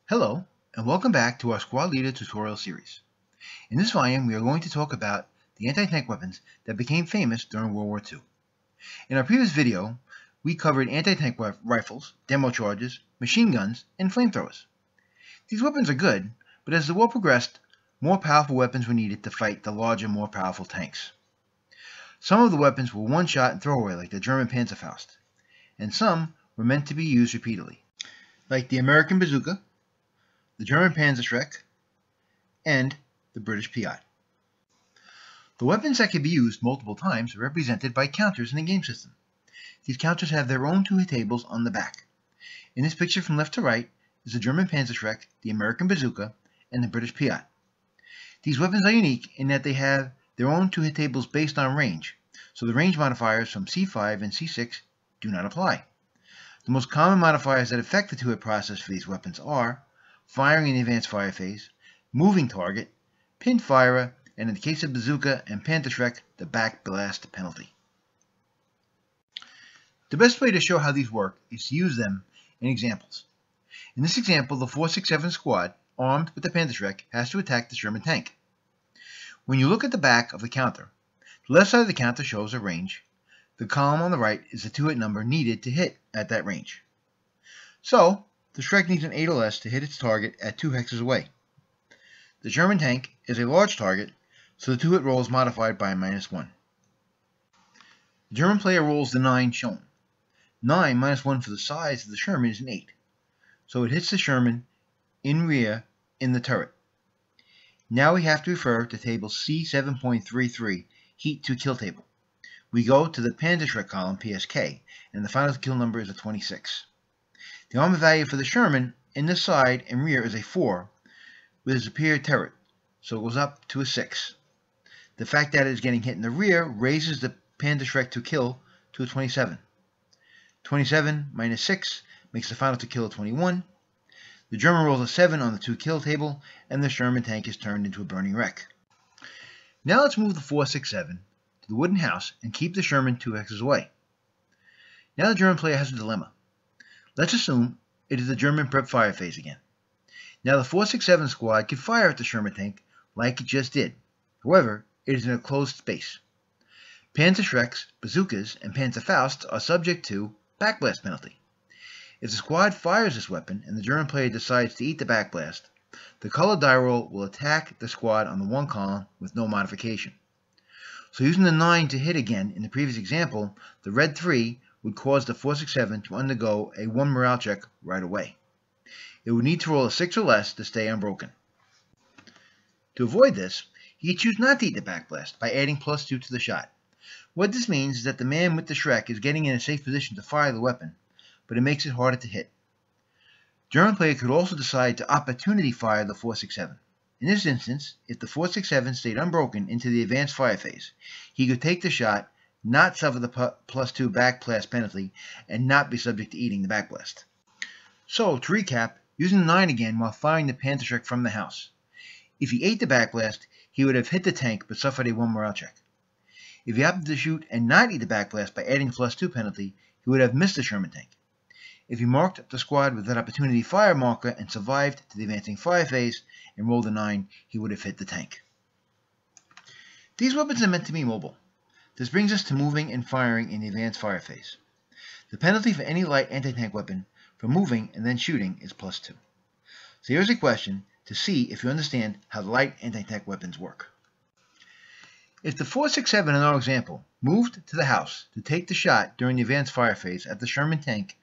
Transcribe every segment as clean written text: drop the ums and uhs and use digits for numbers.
Hello, and welcome back to our Squad Leader tutorial series. In this volume, we are going to talk about the anti-tank weapons that became famous during World War II. In our previous video, we covered anti-tank rifles, demo charges, machine guns, and flamethrowers. These weapons are good, but as the war progressed, more powerful weapons were needed to fight the larger, more powerful tanks. Some of the weapons were one-shot and throwaway, like the German Panzerfaust, and some were meant to be used repeatedly, like the American Bazooka, the German Panzerschreck, and the British Piat. The weapons that can be used multiple times are represented by counters in the game system. These counters have their own 2-hit tables on the back. In this picture from left to right is the German Panzerschreck, the American Bazooka, and the British Piat. These weapons are unique in that they have their own 2-hit tables based on range, so the range modifiers from C5 and C6 do not apply. The most common modifiers that affect the 2-hit process for these weapons are firing in the advanced fire phase, moving target, pinned firer, and in the case of Bazooka and Panzerschreck, the back blast penalty. The best way to show how these work is to use them in examples. In this example, the 467 squad, armed with the Panzerschreck, has to attack the German tank. When you look at the back of the counter, the left side of the counter shows a range. The column on the right is the 2-hit number needed to hit at that range. So, the Schreck needs an 8 or less to hit its target at 2 hexes away. The German tank is a large target, so the 2-hit roll is modified by a -1. The German player rolls the 9 shown. 9 minus 1 for the size of the Sherman is an 8, so it hits the Sherman in rear in the turret. Now we have to refer to table C7.33, Heat to Kill table. We go to the Panzerschreck column, PSK, and the final kill number is a 26. The armor value for the Sherman in the side and rear is a 4 with a superior turret, so it goes up to a 6. The fact that it is getting hit in the rear raises the Panzerschreck to kill to a 27. 27 minus 6 makes the final to kill a 21. The German rolls a 7 on the 2-kill table, and the Sherman tank is turned into a burning wreck. Now let's move the 467 to the wooden house and keep the Sherman 2 hexes away. Now the German player has a dilemma. Let's assume it is the German prep fire phase again. Now the 467 squad can fire at the Sherman tank like it just did. However, it is in a closed space. Panzerschrecks, Bazookas, and Panzerfausts are subject to backblast penalty. If the squad fires this weapon and the German player decides to eat the backblast, the colored die roll will attack the squad on the 1 column with no modification. So using the 9 to hit again in the previous example, the red 3 would cause the 467 to undergo a 1 morale check right away. It would need to roll a 6 or less to stay unbroken. To avoid this, he could choose not to eat the backblast by adding +2 to the shot. What this means is that the man with the Schreck is getting in a safe position to fire the weapon, but it makes it harder to hit. German player could also decide to opportunity fire the 467. In this instance, if the 467 stayed unbroken into the advanced fire phase, he could take the shot, not suffer the +2 backblast penalty, and not be subject to eating the backblast. So, to recap, using the 9 again while firing the Panzerschreck from the house. If he ate the backblast, he would have hit the tank but suffered a 1 morale check. If he happened to shoot and not eat the backblast by adding a +2 penalty, he would have missed the Sherman tank. If he marked the squad with that opportunity fire marker and survived to the advancing fire phase and rolled a 9, he would have hit the tank. These weapons are meant to be mobile. This brings us to moving and firing in the advanced fire phase. The penalty for any light anti-tank weapon for moving and then shooting is +2. So here's a question to see if you understand how the light anti-tank weapons work. If the 467 in our example moved to the house to take the shot during the advanced fire phase at the Sherman tank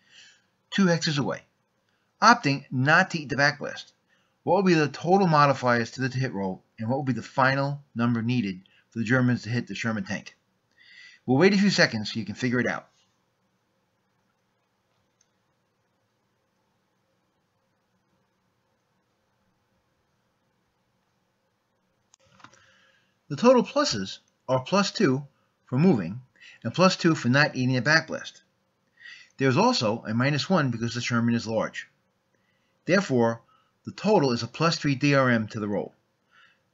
2 hexes away, opting not to eat the backblast, what would be the total modifiers to the hit roll, and what would be the final number needed for the Germans to hit the Sherman tank? We'll wait a few seconds so you can figure it out. The total pluses are +2 for moving and +2 for not eating a backblast. There is also a -1 because the Sherman is large. Therefore, the total is a +3 DRM to the roll.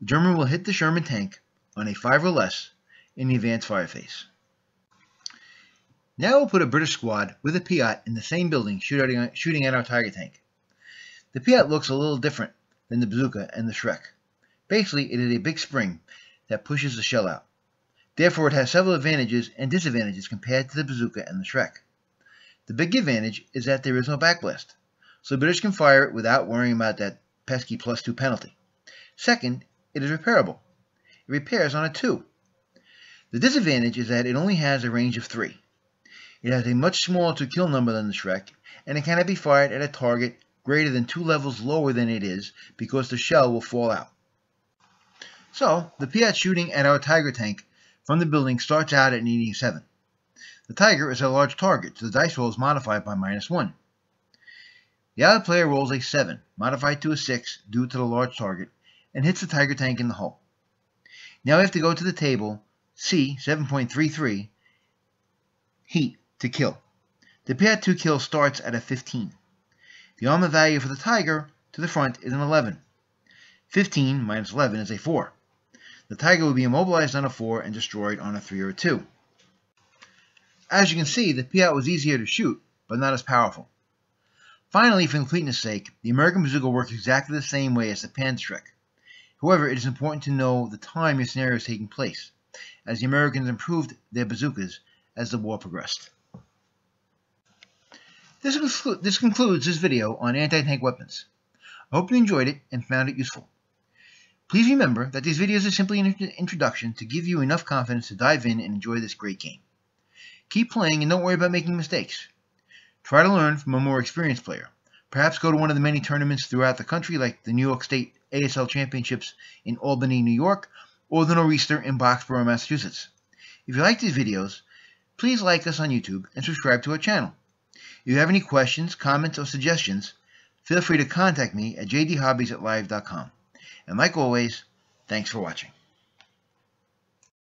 The German will hit the Sherman tank on a 5 or less in the advanced fire phase. Now we'll put a British squad with a Piat in the same building shooting at our target tank. The Piat looks a little different than the Bazooka and the Schreck. Basically, it is a big spring that pushes the shell out. Therefore, it has several advantages and disadvantages compared to the Bazooka and the Schreck. The big advantage is that there is no backblast, so bidders can fire it without worrying about that pesky +2 penalty. Second, it is repairable. It repairs on a 2. The disadvantage is that it only has a range of 3. It has a much smaller to-kill number than the Schreck, and it cannot be fired at a target greater than 2 levels lower than it is because the shell will fall out. So, the Piat shooting at our Tiger tank from the building starts out at needing 7. The Tiger is a large target, so the dice roll is modified by -1. The other player rolls a 7, modified to a 6 due to the large target, and hits the Tiger tank in the hull. Now we have to go to the table C 7.33, heat to kill. The Piat 2 kill starts at a 15. The armor value for the Tiger to the front is an 11. 15 minus 11 is a 4. The Tiger will be immobilized on a 4 and destroyed on a 3 or a 2. As you can see, the Piat was easier to shoot, but not as powerful. Finally, for completeness sake, the American Bazooka works exactly the same way as the Panzerschreck. However, it is important to know the time your scenario is taking place, as the Americans improved their bazookas as the war progressed. This concludes this video on anti-tank weapons. I hope you enjoyed it and found it useful. Please remember that these videos are simply an introduction to give you enough confidence to dive in and enjoy this great game. Keep playing and don't worry about making mistakes. Try to learn from a more experienced player. Perhaps go to one of the many tournaments throughout the country like the New York State ASL Championships in Albany, New York, or the Nor'easter in Boxborough, Massachusetts. If you like these videos, please like us on YouTube and subscribe to our channel. If you have any questions, comments, or suggestions, feel free to contact me at jdhobbies@live.com. And like always, thanks for watching.